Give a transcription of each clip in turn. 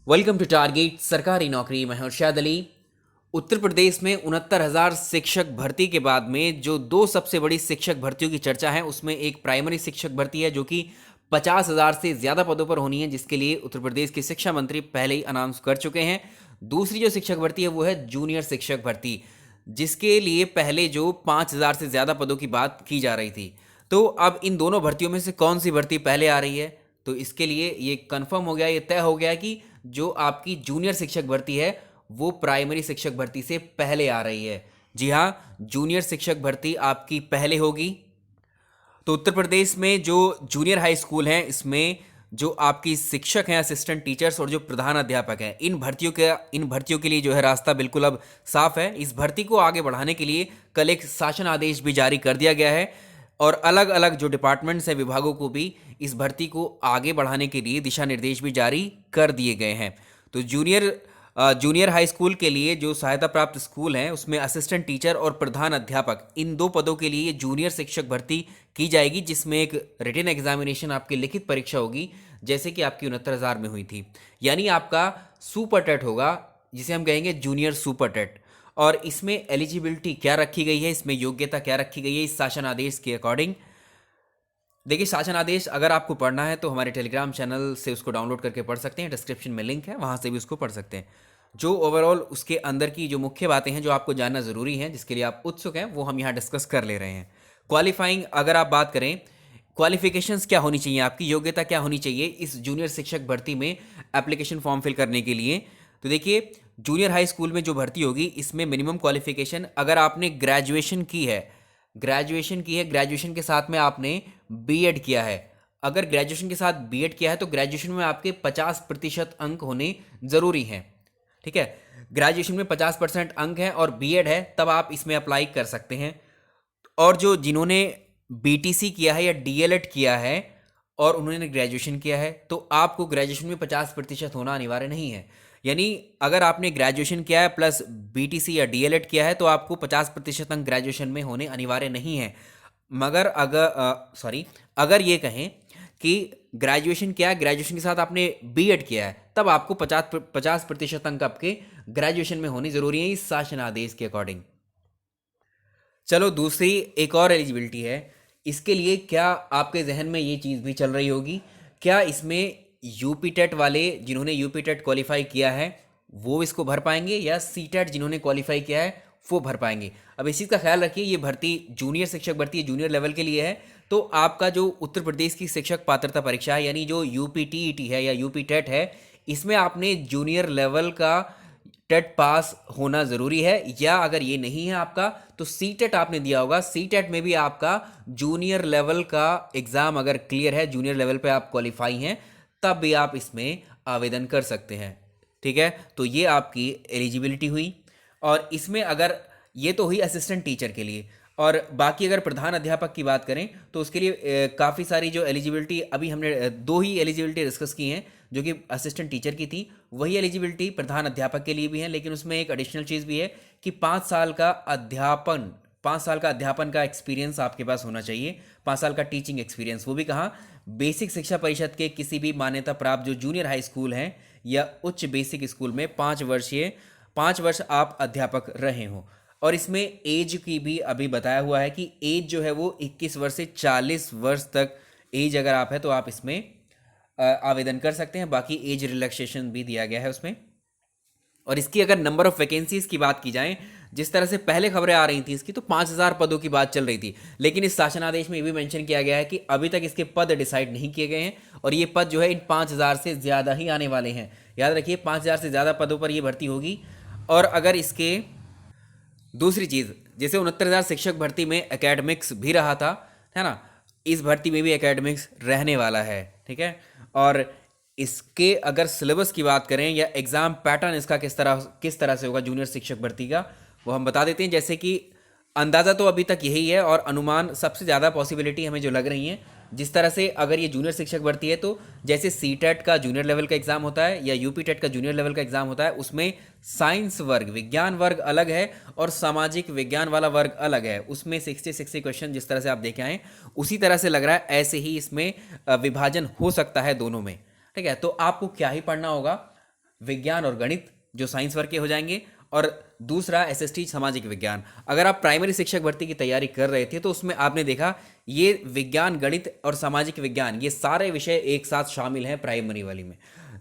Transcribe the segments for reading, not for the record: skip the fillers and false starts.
Welcome to target सरकारी नौकरी। मैं हूं अर्शाद अली। उत्तर प्रदेश में 69,000 शिक्षक भर्ती के बाद में जो दो सबसे बड़ी शिक्षक भर्तियों की चर्चा है, उसमें एक प्राइमरी शिक्षक भर्ती है जो कि 50,000 से ज़्यादा पदों पर होनी है, जिसके लिए उत्तर प्रदेश के शिक्षा मंत्री पहले ही अनाउंस कर चुके हैं। दूसरी जो शिक्षक भर्ती है वो है जूनियर शिक्षक भर्ती, जिसके लिए पहले जो 5,000 से ज़्यादा पदों की बात की जा रही थी। तो अब इन दोनों भर्तियों में से कौन सी भर्ती पहले आ रही है, तो इसके लिए ये कंफर्म हो गया, ये तय हो गया कि जो आपकी जूनियर शिक्षक भर्ती है वो प्राइमरी शिक्षक भर्ती से पहले आ रही है। जी हाँ, जूनियर शिक्षक भर्ती आपकी पहले होगी। तो उत्तर प्रदेश में जो जूनियर हाई स्कूल हैं, इसमें जो आपकी शिक्षक हैं, असिस्टेंट टीचर्स और जो प्रधान अध्यापक हैं, इन भर्तियों के लिए जो है रास्ता बिल्कुल अब साफ है। इस भर्ती को आगे बढ़ाने के लिए कल एक शासन आदेश भी जारी कर दिया गया है और अलग अलग जो डिपार्टमेंट्स हैं, विभागों को भी इस भर्ती को आगे बढ़ाने के लिए दिशा निर्देश भी जारी कर दिए गए हैं। तो जूनियर हाई स्कूल के लिए जो सहायता प्राप्त स्कूल हैं, उसमें असिस्टेंट टीचर और प्रधान अध्यापक, इन दो पदों के लिए जूनियर शिक्षक भर्ती की जाएगी, जिसमें एक रिटन एग्जामिनेशन, आपकी लिखित परीक्षा होगी, जैसे कि आपकी 69,000 में हुई थी। यानी आपका सुपर टेट होगा, जिसे हम कहेंगे जूनियर सुपर टेट। और इसमें एलिजिबिलिटी क्या रखी गई है, इसमें योग्यता क्या रखी गई है इस शासन आदेश के अकॉर्डिंग। देखिए, शासन आदेश अगर आपको पढ़ना है तो हमारे टेलीग्राम चैनल से उसको डाउनलोड करके पढ़ सकते हैं, डिस्क्रिप्शन में लिंक है, वहाँ से भी उसको पढ़ सकते हैं। जो ओवरऑल उसके अंदर की जो मुख्य बातें हैं जो आपको जानना ज़रूरी हैं, जिसके लिए आप उत्सुक हैं, वो हम यहाँ डिस्कस कर ले रहे हैं। क्वालिफाइंग अगर आप बात करें, क्वालिफिकेशंस क्या होनी चाहिए, आपकी योग्यता क्या होनी चाहिए इस जूनियर शिक्षक भर्ती में एप्लीकेशन फॉर्म फिल करने के लिए। तो देखिए, जूनियर हाई स्कूल में जो भर्ती होगी, इसमें मिनिमम क्वालिफिकेशन, अगर आपने ग्रेजुएशन की है, ग्रेजुएशन के साथ में आपने बीएड किया है, अगर ग्रेजुएशन के साथ बीएड किया है तो ग्रेजुएशन में आपके 50% अंक होने ज़रूरी हैं। ठीक है, ग्रेजुएशन में 50% अंक हैं और बीएड है, तब आप इसमें अप्लाई कर सकते हैं। और जो जिन्होंने बीटीसी किया है या डीएलएड किया है और उन्होंने ग्रेजुएशन किया है, तो आपको ग्रेजुएशन में 50% होना अनिवार्य नहीं है। यानी अगर आपने ग्रेजुएशन किया है प्लस बीटीसी या डीएलएड किया है तो आपको 50% अंक ग्रेजुएशन में होने अनिवार्य नहीं है। मगर अगर ये कहें कि ग्रेजुएशन किया है, ग्रेजुएशन के साथ आपने बीएड किया है, तब आपको 50% अंक आपके ग्रेजुएशन में होनी ज़रूरी है इस शासन आदेश के अकॉर्डिंग। चलो, दूसरी एक और एलिजिबिलिटी है। इसके लिए क्या आपके जहन में ये चीज़ भी चल रही होगी, क्या इसमें यूपी टेट वाले जिन्होंने यूपी टेट क्वालिफाई किया है वो इसको भर पाएंगे, या सी टेट जिन्होंने क्वालिफाई किया है वो भर पाएंगे। अब इस चीज़ का ख्याल रखिए, ये भर्ती जूनियर शिक्षक भर्ती है, जूनियर लेवल के लिए है। तो आपका जो उत्तर प्रदेश की शिक्षक पात्रता परीक्षा है, यानी जो यूपी टीईटी है या यूपी टेट है, इसमें आपने जूनियर लेवल का टेट पास होना ज़रूरी है। या अगर ये नहीं है आपका, तो सी टेट आपने दिया होगा। सी टेट में भी आपका जूनियर लेवल का एग्ज़ाम अगर क्लियर है, जूनियर लेवल पे आप क्वालिफाई हैं, तब भी आप इसमें आवेदन कर सकते हैं। ठीक है, तो ये आपकी एलिजिबिलिटी हुई। और इसमें अगर ये तो हुई असिस्टेंट टीचर के लिए, और बाकी अगर प्रधान अध्यापक की बात करें तो उसके लिए काफ़ी सारी जो एलिजिबिलिटी, अभी हमने दो ही एलिजिबिलिटी डिस्कस की हैं जो कि असिस्टेंट टीचर की थी, वही एलिजिबिलिटी प्रधान अध्यापक के लिए भी है। लेकिन उसमें एक एडिशनल चीज़ भी है कि 5 साल का अध्यापन का एक्सपीरियंस आपके पास होना चाहिए, 5 साल का टीचिंग एक्सपीरियंस, वो भी कहाँ, बेसिक शिक्षा परिषद के किसी भी मान्यता प्राप्त जो जूनियर हाई स्कूल हैं या उच्च बेसिक स्कूल में 5 वर्ष आप अध्यापक रहे हों। और इसमें एज की भी अभी बताया हुआ है कि एज जो है वो 21 वर्ष से 40 वर्ष तक एज अगर आप है तो आप इसमें आवेदन कर सकते हैं। बाकी एज रिलैक्सेशन भी दिया गया है उसमें। और इसकी अगर नंबर ऑफ वैकेंसीज की बात की जाए, जिस तरह से पहले खबरें आ रही थी इसकी, तो 5,000 पदों की बात चल रही थी। लेकिन इस शासन आदेश में ये भी मेंशन किया गया है कि अभी तक इसके पद डिसाइड नहीं किए गए हैं और ये पद जो है इन 5,000 से ज़्यादा ही आने वाले हैं। याद रखिए, 5,000 से ज़्यादा पदों पर ये भर्ती होगी। और अगर इसके दूसरी चीज़, जैसे 69,000 शिक्षक भर्ती में एकेडमिक्स भी रहा था, है ना, इस भर्ती में भी एकेडमिक्स रहने वाला है। ठीक है, और इसके अगर सिलेबस की बात करें या एग्ज़ाम पैटर्न इसका किस तरह से होगा जूनियर शिक्षक भर्ती का, वो हम बता देते हैं। जैसे कि अंदाज़ा तो अभी तक यही है और अनुमान सबसे ज़्यादा पॉसिबिलिटी हमें जो लग रही हैं, जिस तरह से अगर ये जूनियर शिक्षक भर्ती है तो जैसे सी टेट का जूनियर लेवल का एग्ज़ाम होता है या यूपी टेट का जूनियर लेवल का एग्ज़ाम होता है, उसमें साइंस वर्ग, विज्ञान वर्ग अलग है और सामाजिक विज्ञान वाला वर्ग अलग है। उसमें 60-60 क्वेश्चन जिस तरह से आप देखे आए, उसी तरह से लग रहा है ऐसे ही इसमें विभाजन हो सकता है दोनों में। ठीक है, तो आपको क्या ही पढ़ना होगा, विज्ञान और गणित जो साइंस वर्ग के हो जाएंगे, और दूसरा एसएसटी सामाजिक विज्ञान। अगर आप प्राइमरी शिक्षक भर्ती की तैयारी कर रहे थे तो उसमें आपने देखा ये विज्ञान, गणित और सामाजिक विज्ञान ये सारे विषय एक साथ शामिल हैं प्राइमरी वाली में,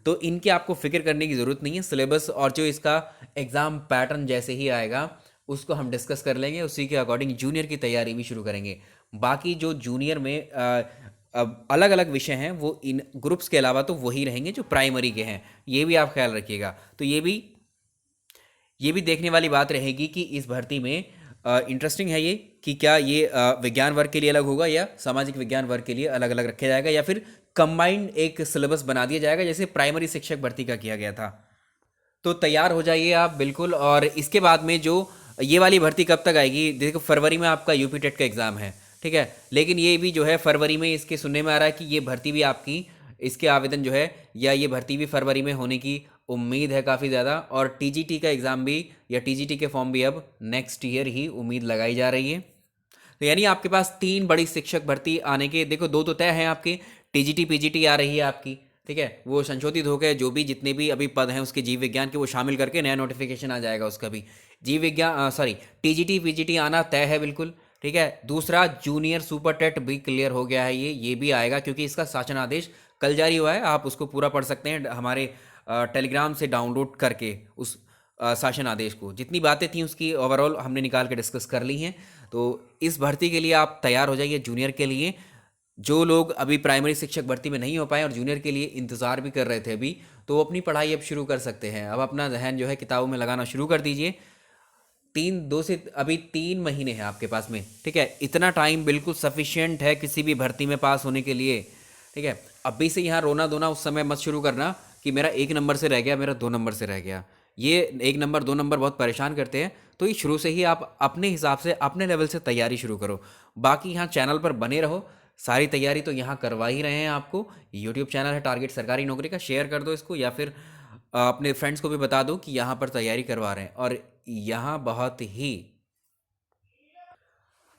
तो इनकी आपको फिक्र करने की ज़रूरत नहीं है। सिलेबस और जो इसका एग्ज़ाम पैटर्न जैसे ही आएगा उसको हम डिस्कस कर लेंगे, उसी के अकॉर्डिंग जूनियर की तैयारी भी शुरू करेंगे। बाकी जो जूनियर में अलग अलग विषय हैं वो इन ग्रुप्स के अलावा तो वही रहेंगे जो प्राइमरी के हैं, ये भी आप ख्याल रखिएगा। तो ये भी देखने वाली बात रहेगी कि इस भर्ती में इंटरेस्टिंग है ये कि क्या ये विज्ञान वर्ग के लिए अलग होगा या सामाजिक विज्ञान वर्ग के लिए अलग अलग रखा जाएगा, या फिर कंबाइंड एक सिलेबस बना दिया जाएगा जैसे प्राइमरी शिक्षक भर्ती का किया गया था। तो तैयार हो जाइए आप बिल्कुल। और इसके बाद में जो ये वाली भर्ती कब तक आएगी, देखो फरवरी में आपका यूपी टेट का एग्ज़ाम है, ठीक है, लेकिन ये भी जो है फरवरी में इसके सुनने में आ रहा है कि ये भर्ती भी आपकी, इसके आवेदन जो है या ये भर्ती भी फरवरी में होने की उम्मीद है काफ़ी ज़्यादा। और टीजीटी का एग्ज़ाम भी या टीजीटी के फॉर्म भी अब नेक्स्ट ईयर ही उम्मीद लगाई जा रही है। तो यानी आपके पास 3 बड़ी शिक्षक भर्ती आने के, देखो 2 तो तय हैं आपके, टीजीटी पीजीटी आ रही है आपकी, ठीक है, वो संशोधित हो गए, जो भी जितने भी अभी पद हैं उसके जीव विज्ञान के वो शामिल करके नया नोटिफिकेशन आ जाएगा उसका भी। जीव विज्ञान टीजीटी पीजीटी आना तय है बिल्कुल, ठीक है। दूसरा जूनियर सुपर टेट भी क्लियर हो गया है, ये भी आएगा क्योंकि इसका शासन आदेश कल जारी हुआ है, आप उसको पूरा पढ़ सकते हैं हमारे टेलीग्राम से डाउनलोड करके उस शासन आदेश को। जितनी बातें थी उसकी ओवरऑल हमने निकाल के डिस्कस कर ली हैं। तो इस भर्ती के लिए आप तैयार हो जाइए जूनियर के लिए। जो लोग अभी प्राइमरी शिक्षक भर्ती में नहीं हो पाए और जूनियर के लिए इंतज़ार भी कर रहे थे अभी, तो वो अपनी पढ़ाई अब शुरू कर सकते हैं। अब अपना जहन जो है किताबों में लगाना शुरू कर दीजिए। अभी 3 महीने हैं आपके पास में, ठीक है, इतना टाइम बिल्कुल सफिशिएंट है किसी भी भर्ती में पास होने के लिए, ठीक है। अभी से यहाँ रोना धोना उस समय मत शुरू करना कि मेरा 1 नंबर से रह गया, मेरा 2 नंबर से रह गया। ये 1 नंबर 2 नंबर बहुत परेशान करते हैं, तो ये शुरू से ही आप अपने हिसाब से अपने लेवल से तैयारी शुरू करो। बाकी यहाँ चैनल पर बने रहो, सारी तैयारी तो यहाँ करवा ही रहे हैं आपको। यूट्यूब चैनल है टारगेट सरकारी नौकरी का, शेयर कर दो इसको, या फिर अपने फ्रेंड्स को भी बता दो कि यहाँ पर तैयारी करवा रहे हैं। और यहाँ बहुत ही,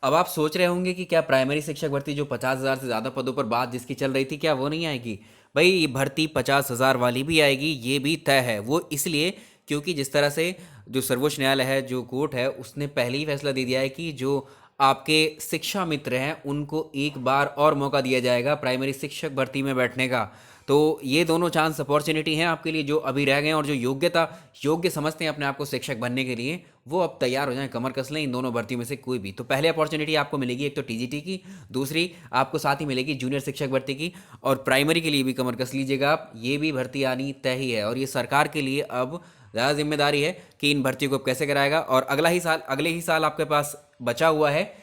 अब आप सोच रहे होंगे कि क्या प्राइमरी शिक्षक भर्ती जो 50,000 से ज़्यादा पदों पर बात जिसकी चल रही थी, क्या वो नहीं आएगी? भाई ये भर्ती 50,000 वाली भी आएगी, ये भी तय है। वो इसलिए क्योंकि जिस तरह से जो सर्वोच्च न्यायालय है, जो कोर्ट है, उसने पहले ही फैसला दे दिया है कि जो आपके शिक्षा मित्र हैं उनको एक बार और मौका दिया जाएगा प्राइमरी शिक्षक भर्ती में बैठने का। तो ये दोनों चांस अपॉर्चुनिटी हैं आपके लिए जो अभी रह गए हैं, और जो योग्य समझते हैं अपने आप को शिक्षक बनने के लिए, वो अब तैयार हो जाएं, कमर कस लें इन दोनों भर्तियों में से कोई भी। तो पहले अपॉर्चुनिटी आपको मिलेगी एक तो टीजीटी की, दूसरी आपको साथ ही मिलेगी जूनियर शिक्षक भर्ती की, और प्राइमरी के लिए भी कमर कस लीजिएगा आप, ये भी भर्ती आनी तय ही है। और ये सरकार के लिए अब ज़्यादा जिम्मेदारी है कि इन भर्तियों को अब कैसे कराएगा। और अगले ही साल आपके पास बचा हुआ है,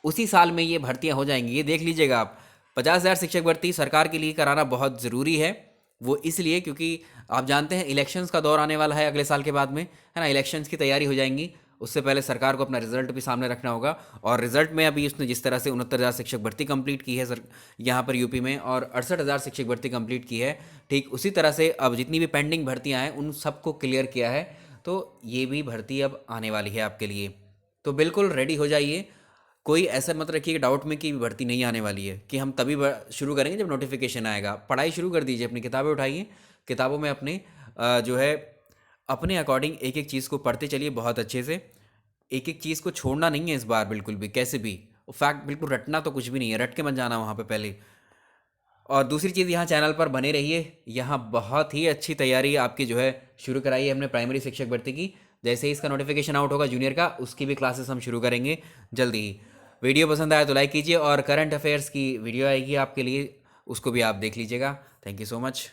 उसी साल में ये भर्तियां हो जाएंगी। ये देख लीजिएगा आप, 50,000 शिक्षक भर्ती सरकार के लिए कराना बहुत ज़रूरी है। वो इसलिए क्योंकि आप जानते हैं इलेक्शंस का दौर आने वाला है अगले साल के बाद में, है ना, इलेक्शंस की तैयारी हो जाएंगी। उससे पहले सरकार को अपना रिजल्ट भी सामने रखना होगा। और रिजल्ट में अभी उसने जिस तरह से 69,000 शिक्षक भर्ती कंप्लीट की है सर यहाँ पर यूपी में, और 68,000 शिक्षक भर्ती कंप्लीट की है, ठीक उसी तरह से अब जितनी भी पेंडिंग भर्तियाँ हैं उन सबको क्लियर किया है। तो ये भी भर्ती अब आने वाली है आपके लिए, तो बिल्कुल रेडी हो जाइए। कोई ऐसा मत रखिए कि डाउट में कि भर्ती नहीं आने वाली है, कि हम तभी शुरू करेंगे जब नोटिफिकेशन आएगा। पढ़ाई शुरू कर दीजिए, अपनी किताबें उठाइए, किताबों में अपने जो है अपने अकॉर्डिंग एक एक चीज़ को पढ़ते चलिए बहुत अच्छे से। एक एक चीज़ को छोड़ना नहीं है इस बार बिल्कुल भी, कैसे भी फैक्ट बिल्कुल रटना तो कुछ भी नहीं है, रट के मत जाना वहाँ पे पहले। और दूसरी चीज़, यहाँ चैनल पर बने रहिए, यहाँ बहुत ही अच्छी तैयारी आपकी जो है शुरू कराई है हमने प्राइमरी शिक्षक भर्ती की। जैसे ही इसका नोटिफिकेशन आउट होगा जूनियर का, उसकी भी क्लासेस हम शुरू करेंगे जल्दी ही। वीडियो पसंद आया तो लाइक कीजिए, और करंट अफेयर्स की वीडियो आएगी आपके लिए, उसको भी आप देख लीजिएगा। Thank you so much.